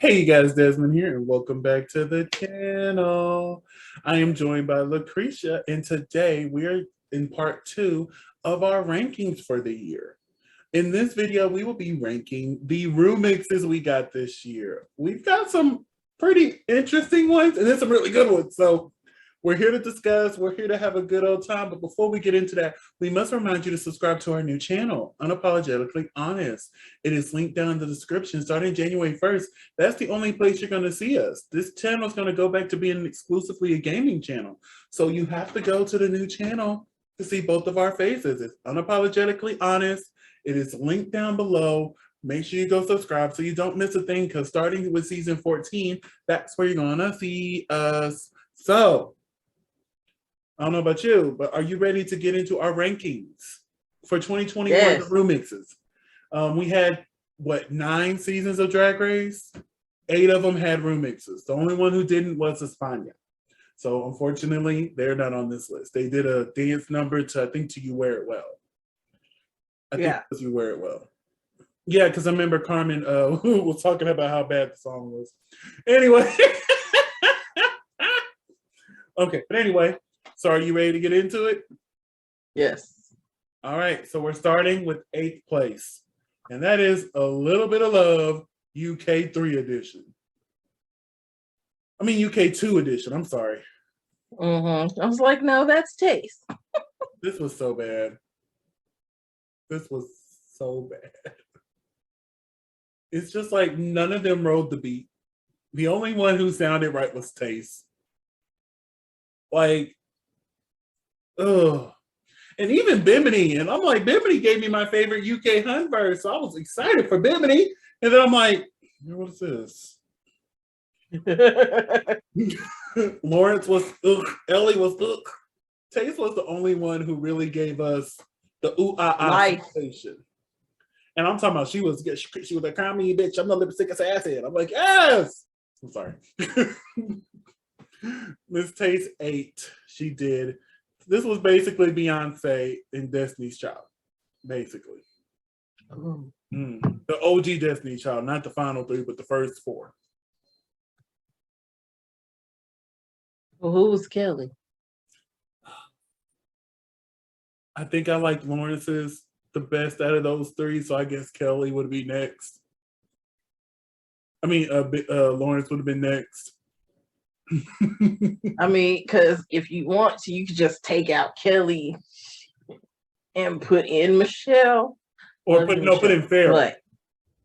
Hey you guys, Desmond here, and welcome back to the channel. I am joined by LaCresha, and today we are in part 2 of our rankings for the year. In this video, we will be ranking the remixes we got this year. We've got some pretty interesting ones, and then some really good ones. So we're here to discuss, we're here to have a good old time. But before we get into that, we must remind you to subscribe to our new channel, Unapologetically Honest. It is linked down in the description starting January 1st. That's the only place you're going to see us. This channel is going to go back to being exclusively a gaming channel. So you have to go to the new channel to see both of our faces. It's Unapologetically Honest. It is linked down below. Make sure you go subscribe so you don't miss a thing, because starting with season 14, that's where you're going to see us. So I don't know about you, but are you ready to get into our rankings for 2021 Yes. remixes? We had, 9 seasons of Drag Race? 8 of them had remixes. The only one who didn't was España. So unfortunately, they're not on this list. They did a dance number to, I think, to You Wear It Well. I think it was You Wear It Well. Yeah, because I remember Carmen was talking about how bad the song was. Anyway. Okay, but anyway. So are you ready to get into it? Yes. All right, so we're starting with 8th place. And that is A Little Bit of Love, UK 3 edition. I mean, UK 2 edition, I'm sorry. I was like, no, that's taste. This was so bad. This was so bad. It's just like none of them rode the beat. The only one who sounded right was Taste. Like, ugh. And even Bimini, and I'm like, Bimini gave me my favorite UK Hun verse, so I was excited for Bimini. And then I'm like, what is this? Lawrence was ugh. Ellie was ugh. Taste was the only one who really gave us the ooh ah ah sensation. And I'm talking about she was like, call me bitch, I'm the lipstick as acid. I'm like, yes. I'm sorry. Miss Taste 8. She did. This was basically Beyonce and Destiny's Child, basically. The OG Destiny's Child, not the final 3, but the first 4. Well, who was Kelly? I think I like Lawrence's the best out of those 3, so I guess Kelly would be next. I mean, Lawrence would have been next. I mean, because if you want to, you could just take out Kelly and put in Michelle. Or put in Farrah. But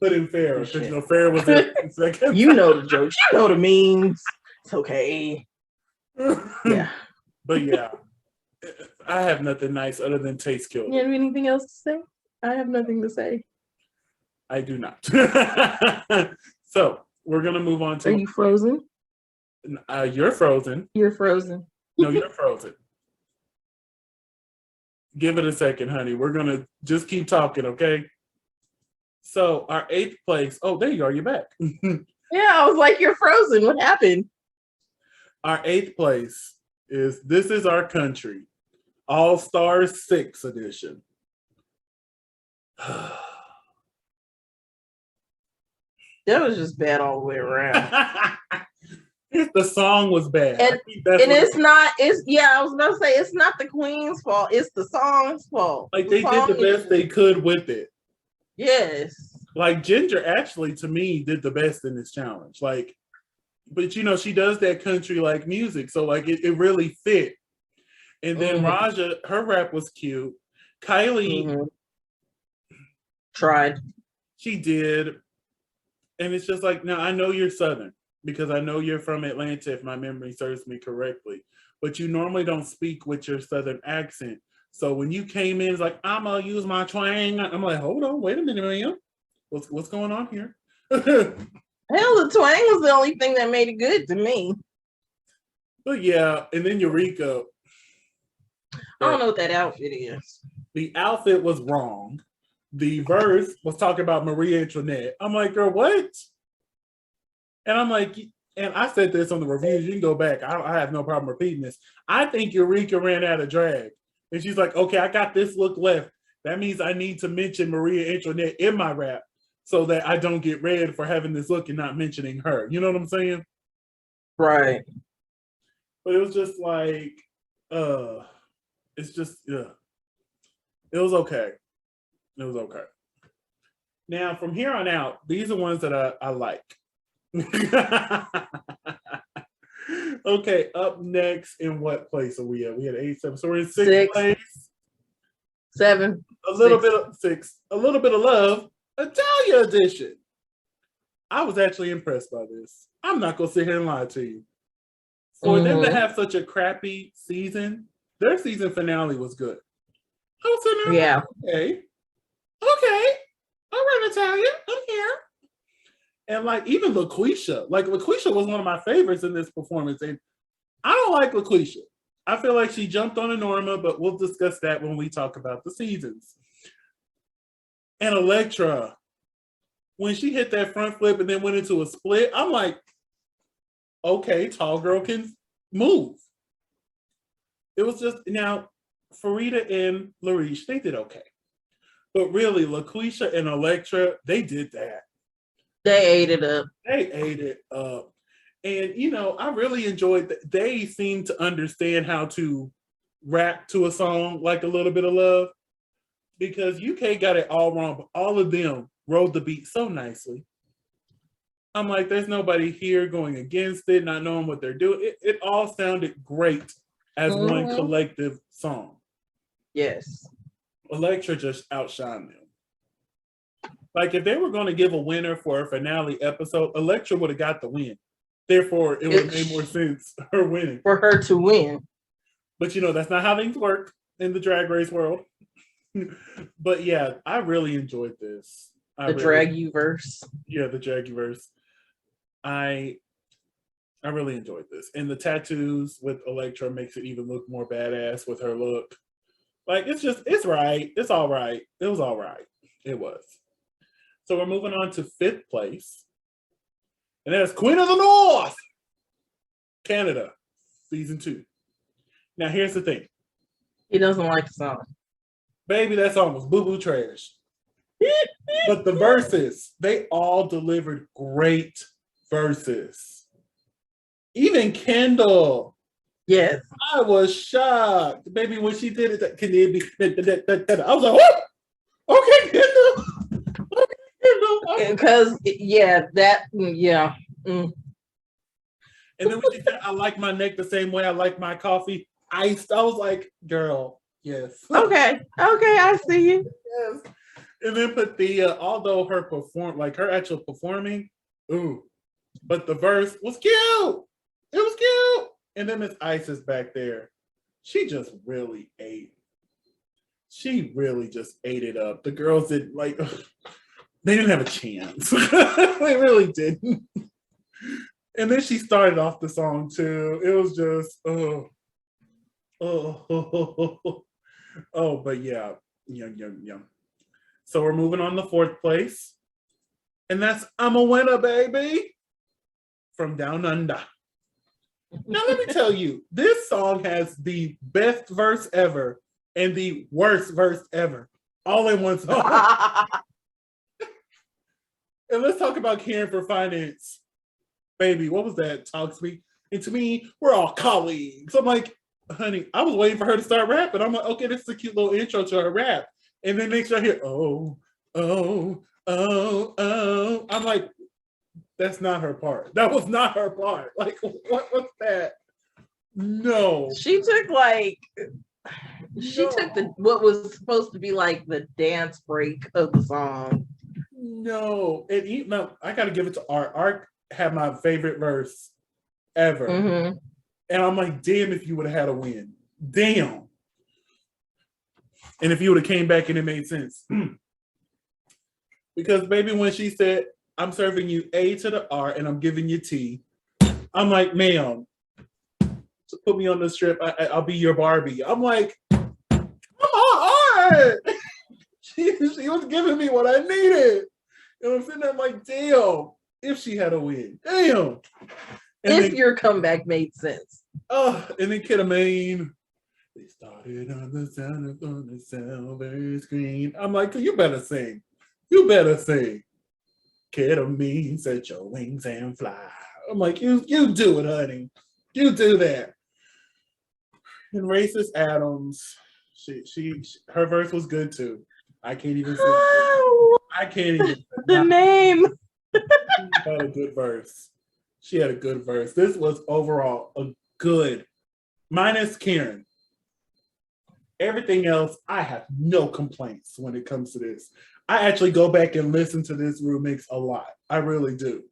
put in Farrah, because Farrah was there in second. You know the jokes, you know the memes. It's okay. Yeah. But yeah, I have nothing nice other than Taste killed. You have anything else to say? I have nothing to say. I do not. So we're gonna move on to. Are you frozen? You're frozen. You're frozen. No, you're frozen. Give it a second, honey. We're gonna just keep talking, okay? So our 8th place. Oh, there you are. You're back. Yeah, I was like, you're frozen. What happened? Our 8th place is This Is Our Country, All Stars 6 edition. That was just bad all the way around. The song was bad. And it's not, I was gonna say it's not the queen's fault, it's the song's fault. Like they did the best they could with it. Yes. Like Ginger actually, to me, did the best in this challenge. Like, but you know, she does that country like music, so like it really fit. And then Raja, her rap was cute. Kylie tried. She did. And it's just like, now I know you're Southern because I know you're from Atlanta, if my memory serves me correctly. But you normally don't speak with your Southern accent. So when you came in, it's like, I'm going to use my twang. I'm like, hold on, wait a minute, ma'am. What's going on here? Hell, the twang was the only thing that made it good to me. But yeah, and then Eureka. I don't know what that outfit is. The outfit was wrong. The verse was talking about Marie Antoinette. I'm like, girl, what? And I'm like, and I said this on the reviews. You can go back. I have no problem repeating this. I think Eureka ran out of drag. And she's like, okay, I got this look left. That means I need to mention Maria Antoinette in my rap. so that I don't get red for having this look and not mentioning her. You know what I'm saying? Right. But it was just like, it's just, yeah. It was okay. It was okay. Now, from here on out, these are ones that I like. Okay, up next, in what place are we at? We had 8, 7. So we're in sixth place. 7. A little bit of 6. A little bit of love. Italia edition. I was actually impressed by this. I'm not gonna sit here and lie to you. For them to have such a crappy season, their season finale was good. I was sitting there, Yeah. okay. All right, Natalia, I'm here. And like even LaCresha, was one of my favorites in this performance. And I don't like LaCresha. I feel like she jumped on a Norma, but we'll discuss that when we talk about the seasons. And Electra, when she hit that front flip and then went into a split, I'm like, okay, tall girl can move. It was just, now, Farida and Larish, they did okay. But really, LaQuisha and Electra, they did that. They ate it up. They ate it up. And, you know, I really enjoyed that. They seemed to understand how to rap to a song like A Little Bit of Love, because UK got it all wrong, but all of them rode the beat so nicely. I'm like, there's nobody here going against it, not knowing what they're doing. It all sounded great as one collective song. Yes. Electra just outshined them. Like, if they were going to give a winner for a finale episode, Electra would have got the win. Therefore, it would have made more sense her winning. For her to win. But, you know, that's not how things work in the Drag Race world. But, yeah, I really enjoyed this. The Dragiverse. Yeah, the Dragiverse. I really enjoyed this. And the tattoos with Electra makes it even look more badass with her look. Like, it's right. It's all right. It was all right. It was. So we're moving on to 5th place. And that's Queen of the North, Canada, season 2. Now, here's the thing. He doesn't like the song. Baby, that song was boo-boo trash. But the verses, they all delivered great verses. Even Kendall. Yes. I was shocked. Baby, when she did it, can it be? I was like, oh, okay, Kendall. Because, yeah. And then when she said, I like my neck the same way I like my coffee iced, I was like, girl, yes. Okay, I see you. Yes. And then put the, although her actual performing, but the verse was cute. It was cute. And then Miss Ice is back there. She just really ate. She really just ate it up. The girls did they didn't have a chance. They really didn't. And then she started off the song too. It was just, but yeah. So we're moving on to 4th place. And that's I'm a Winner, Baby, from Down Under. Now, let me tell you, this song has the best verse ever and the worst verse ever, all in one song. And let's talk about Karen for Finance. Baby, what was that? Talk to me. And to me, we're all colleagues. I'm like, honey, I was waiting for her to start rapping. I'm like, okay, this is a cute little intro to her rap. And then next I hear, oh. I'm like, that's not her part. That was not her part. Like, what was that? No. She took what was supposed to be like the dance break of the song. No. And I got to give it to Art. Art had my favorite verse ever. Mm-hmm. And I'm like, damn, if you would have had a win. Damn. And if you would have came back and it made sense. Because, baby, when she said, I'm serving you A to the R and I'm giving you T, I'm like, ma'am, so put me on the strip. I'll be your Barbie. I'm like, come on, Art. She was giving me what I needed. And I'm sitting there like, damn, if she had a win. Damn. And if your comeback made sense. And then Kid Maine. They started on the sound of on the silver screen. I'm like, you better sing. You better sing. ketamine, set your wings and fly. I'm like, you do it, honey. You do that. And Racist Adams, her verse was good too. I can't even say I can't even the name. She had a good verse. She had a good verse. This was overall a good, minus Karen. Everything else, I have no complaints when it comes to this. I actually go back and listen to this remix a lot. I really do.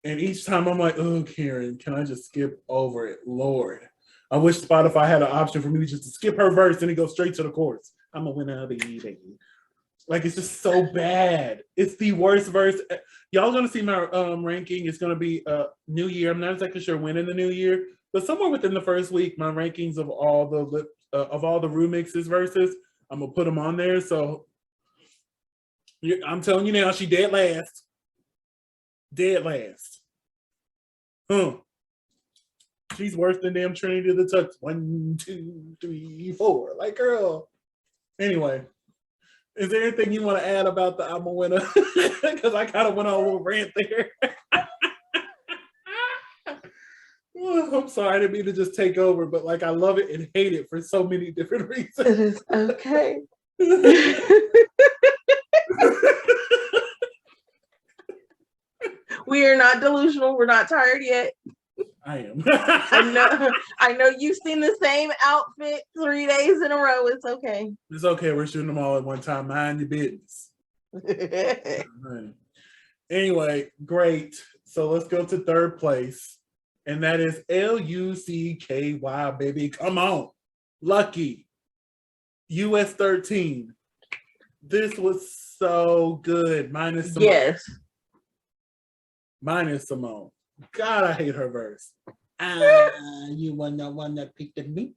And each time I'm like, oh, Karen, can I just skip over it? Lord. I wish Spotify had an option for me just to skip her verse and it go straight to the chorus. I'm a winner, baby. Like, it's just so bad. It's the worst verse. Y'all gonna see my ranking. It's gonna be New Year. I'm not exactly sure when in the new year, but somewhere within the first week, my rankings of all the remixes verses, I'm gonna put them on there. So I'm telling you now, she dead last. Dead last. She's worse than damn Trinity the Tucks. 1, 2, 3, 4. Like, girl. Anyway. Is there anything you want to add about the I'm a winner? Because I kind of went on a little rant there. I'm sorry, I didn't mean to just take over, but like I love it and hate it for so many different reasons. It is okay. We are not delusional. We're not tired yet. I am. I know you've seen the same outfit 3 days in a row. It's okay. It's okay. We're shooting them all at one time. Mind your business. Anyway, great. So let's go to third place. And that is Lucky, baby. Come on. Lucky. US 13. This was so good. Minus Simone. Yes. Minus Simone. God, I hate her verse. You wanna pick the me?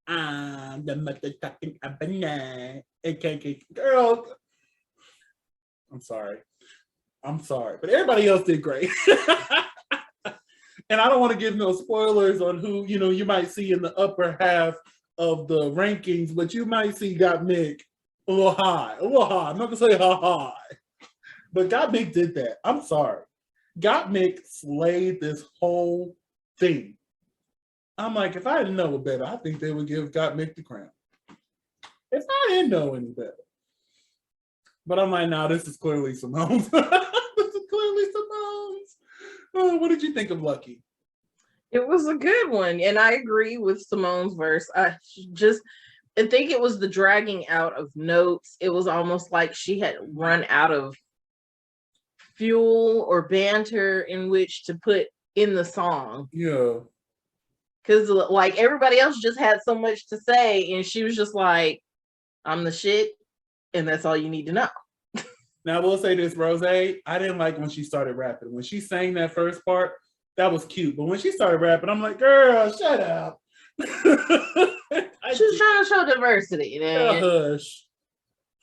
The motherfucking banana. Girl. I'm sorry. But everybody else did great. And I don't want to give no spoilers on who, you might see in the upper half of the rankings, but you might see Got Mick a little high. I'm not gonna say how high. But Got Mick did that. I'm sorry. Got Mick slayed this whole thing. I'm like, if I didn't know better, I think they would give Got Mick the crown. If I didn't know any better. But I'm like, nah, this is clearly Simone's. This is clearly Simone's. Oh, what did you think of Lucky? It was a good one. And I agree with Simone's verse. I think it was the dragging out of notes. It was almost like she had run out of fuel or banter in which to put in the song. Yeah. Because like everybody else just had so much to say, and she was just like, I'm the shit, and that's all you need to know. Now I will say this, Rose, I didn't like when she started rapping. When she sang that first part, that was cute. But when she started rapping, I'm like, girl, shut up. She was trying to show diversity.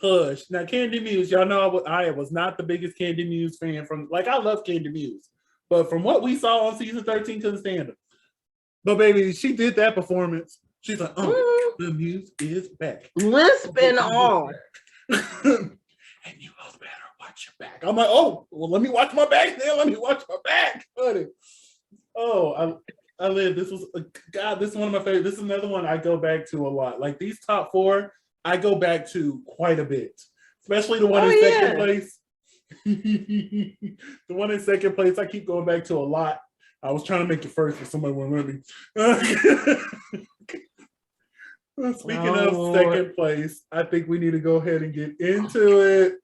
Hush. Now, Candy Muse, y'all know I was not the biggest Candy Muse fan I love Candy Muse. But from what we saw on season 13 to the stand-up. But baby, she did that performance. She's like, the Muse is back. Lisp and all. And you all better watch your back. I'm like, oh, well, let me watch my back then. Let me watch my back, honey. Oh, I live. This was, God, this is one of my favorite. This is another one I go back to a lot. Like these top four, I go back to quite a bit, especially the one in second place. The one in second place, I keep going back to a lot. I was trying to make it first, but somebody won't let me. Speaking of second place, I think we need to go ahead and get into it.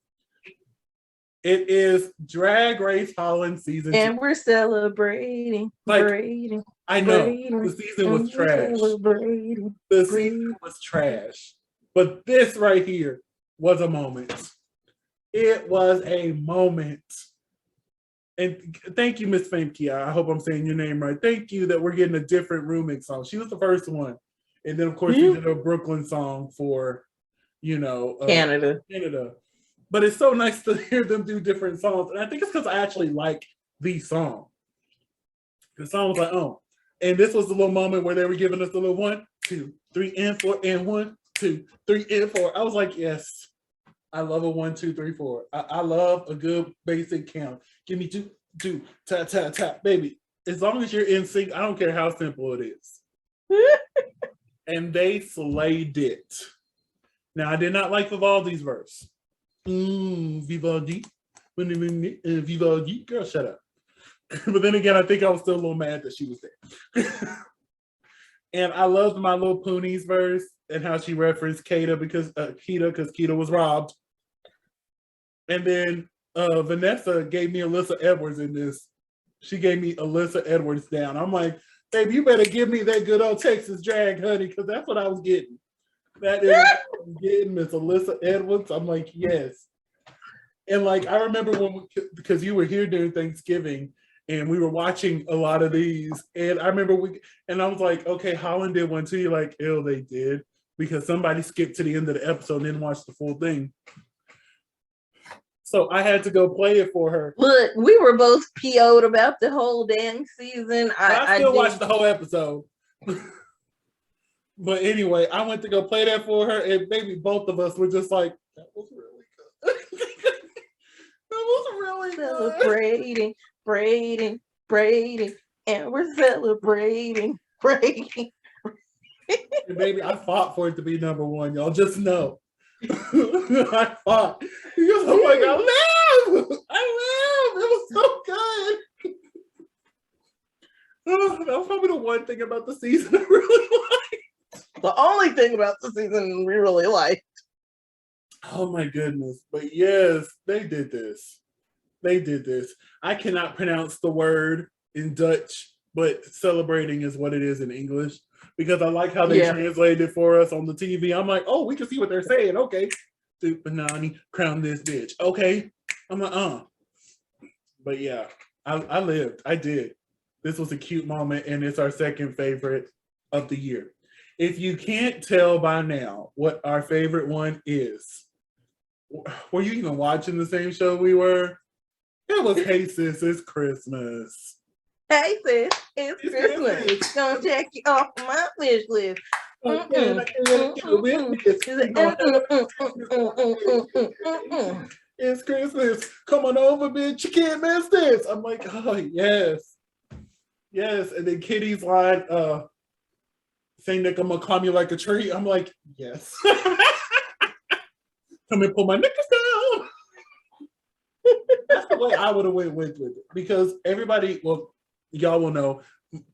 It is Drag Race Holland season 2. And we're celebrating. I know the season was trash. The season was trash. But this right here was a moment. It was a moment. And thank you, Miss Famke. I hope I'm saying your name right. Thank you that we're getting a different remix song. She was the first one. And then, of course, you did a Brooklyn song for, Canada. But it's so nice to hear them do different songs. And I think it's because I actually like the song. The song was like, oh. And this was the little moment where they were giving us the little 1, 2, 3, and 4, and 1, 2, 3, and 4. I was like, yes, I love a 1, 2, 3, 4. I love a good basic count. Give me two, two, tap, tap, tap, baby. As long as you're in sync, I don't care how simple it is. And they slayed it. Now, I did not like Vivaldi's verse. Vivaldi. Vivaldi. Girl, shut up. But then again, I think I was still a little mad that she was there. And I loved my little Poonies verse and how she referenced Kita because Kita was robbed. And then Vanessa gave me Alyssa Edwards in this. She gave me Alyssa Edwards down. I'm like, babe, you better give me that good old Texas drag, honey, because that's what I was getting. That is what I was getting, Miss Alyssa Edwards. I'm like, yes. And like, I remember because you were here during Thanksgiving and we were watching a lot of these. And I remember I was like, okay, Holland did one too. You're like, ew, they did. Because somebody skipped to the end of the episode and didn't watch the full thing. So I had to go play it for her. Look, we were both PO'd about the whole dang season. I still watched the whole episode. But anyway, I went to go play that for her, and maybe both of us were just like, that was really good. That was really celebrating, braiding, and we're celebrating, braiding. And baby, I fought for it to be number one, y'all. Just know. I fought. Because I'm like, I live! It was so good. That was probably the one thing about the season I really liked. The only thing about the season we really liked. Oh my goodness. But yes, they did this. They did this. I cannot pronounce the word in Dutch, but celebrating is what it is in English. Because I like how they translated it for us on the TV. I'm like, oh, we can see what they're saying. Okay. Super Nani, crown this bitch. Okay. I'm like, But yeah, I lived. I did. This was a cute moment, and it's our second favorite of the year. If you can't tell by now what our favorite one is, were you even watching the same show we were? It was Hey Sis, It's Christmas. Hey sis, it's Christmas. Gonna check you off my wish list. It's Christmas. Come on over, bitch. You can't miss this. I'm like, oh yes. Yes. And then Kitty's line, saying that I'm gonna calm you like a tree. I'm like, yes. Come and pull my knickers down. That's the way I would have went with it. Because everybody, well, y'all will know,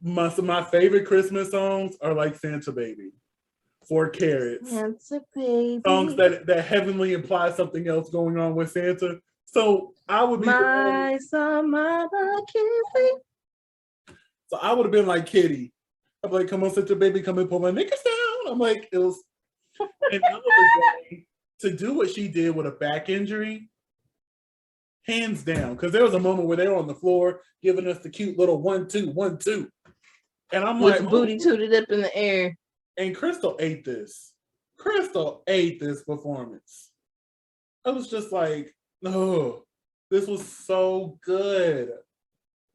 my favorite Christmas songs are like Santa Baby, 4 Carrots. Santa Baby. Songs that heavenly imply something else going on with Santa. So I would be my summer kissing. So I would have been like Kitty. I'm like, come on, Santa Baby, come and pull my knickers down. I'm like, it was another day to do what she did with a back injury. Hands down, because there was a moment where they were on the floor giving us the cute little 1, 2, 1, 2. And I'm with like, the booty tooted up in the air. And Crystal ate this. Crystal ate this performance. I was just like, oh, this was so good.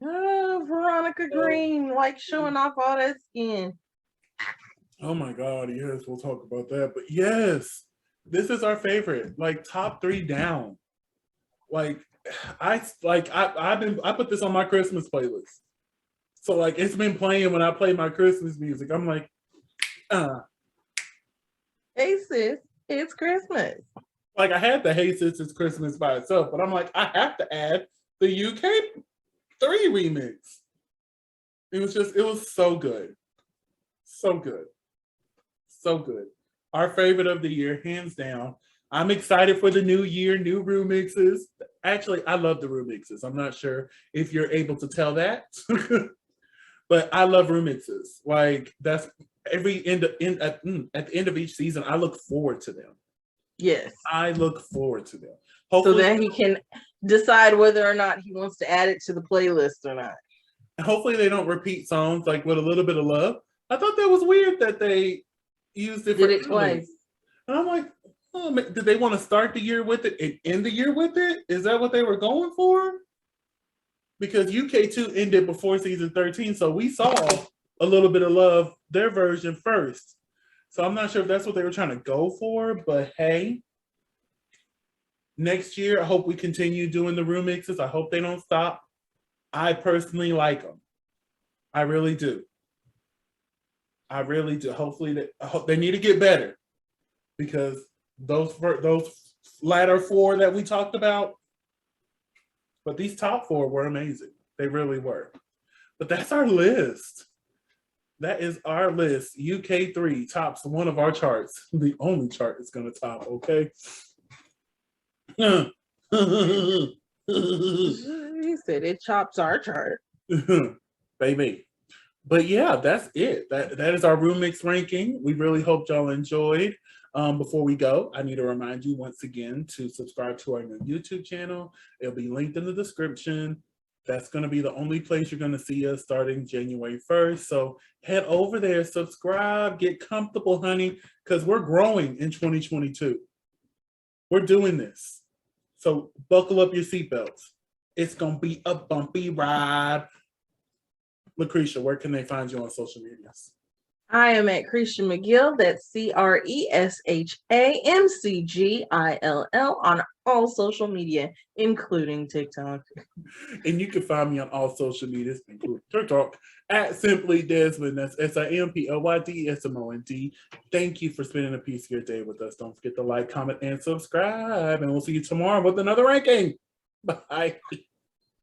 Oh, Veronica Green, like showing off all that skin. Oh my God, yes, we'll talk about that. But yes, this is our favorite, like top 3 down. Like I put this on my Christmas playlist. So like it's been playing when I play my Christmas music. I'm like, hey sis, it's Christmas. Like I had the Hey Sis, It's Christmas by itself, but I'm like, I have to add the UK 3 remix. It was so good. So good. So good. Our favorite of the year, hands down. I'm excited for the new year, new remixes. Actually, I love the remixes. I'm not sure if you're able to tell that, but I love remixes. Like that's at the end of each season, I look forward to them. Yes. I look forward to them. Hopefully, so that he can decide whether or not he wants to add it to the playlist or not. Hopefully they don't repeat songs like with a little bit of love. I thought that was weird that they used it. Did it twice. And I'm like, oh, did they want to start the year with it and end the year with it? Is that what they were going for? Because UK2 ended before season 13, so we saw a little bit of love, their version first. So I'm not sure if that's what they were trying to go for, but hey. Next year, I hope we continue doing the room mixes. I hope they don't stop. I personally like them. I really do. I really do. Hopefully, I hope they need to get better because those latter four that we talked about, but these top four were amazing. They really were. But that's our list. That is our list. UK3 tops one of our charts. The only chart it's going to top, okay? He said it chops our chart. Baby. But yeah, that's it. That is our room mix ranking. We really hope y'all enjoyed. Before we go, I need to remind you once again to subscribe to our new YouTube channel. It'll be linked in the description. That's going to be the only place you're going to see us starting January 1st. So head over there, subscribe, get comfortable, honey, because we're growing in 2022. We're doing this. So buckle up your seatbelts. It's going to be a bumpy ride. LaCresha, where can they find you on social medias? I am at Cresha McGill. That's CreshaMcGill on all social media, including TikTok. And you can find me on all social medias, including TikTok, at Simply Desmond. That's SimplyDesmond. Thank you for spending a piece of your day with us. Don't forget to like, comment, and subscribe. And we'll see you tomorrow with another ranking. Bye.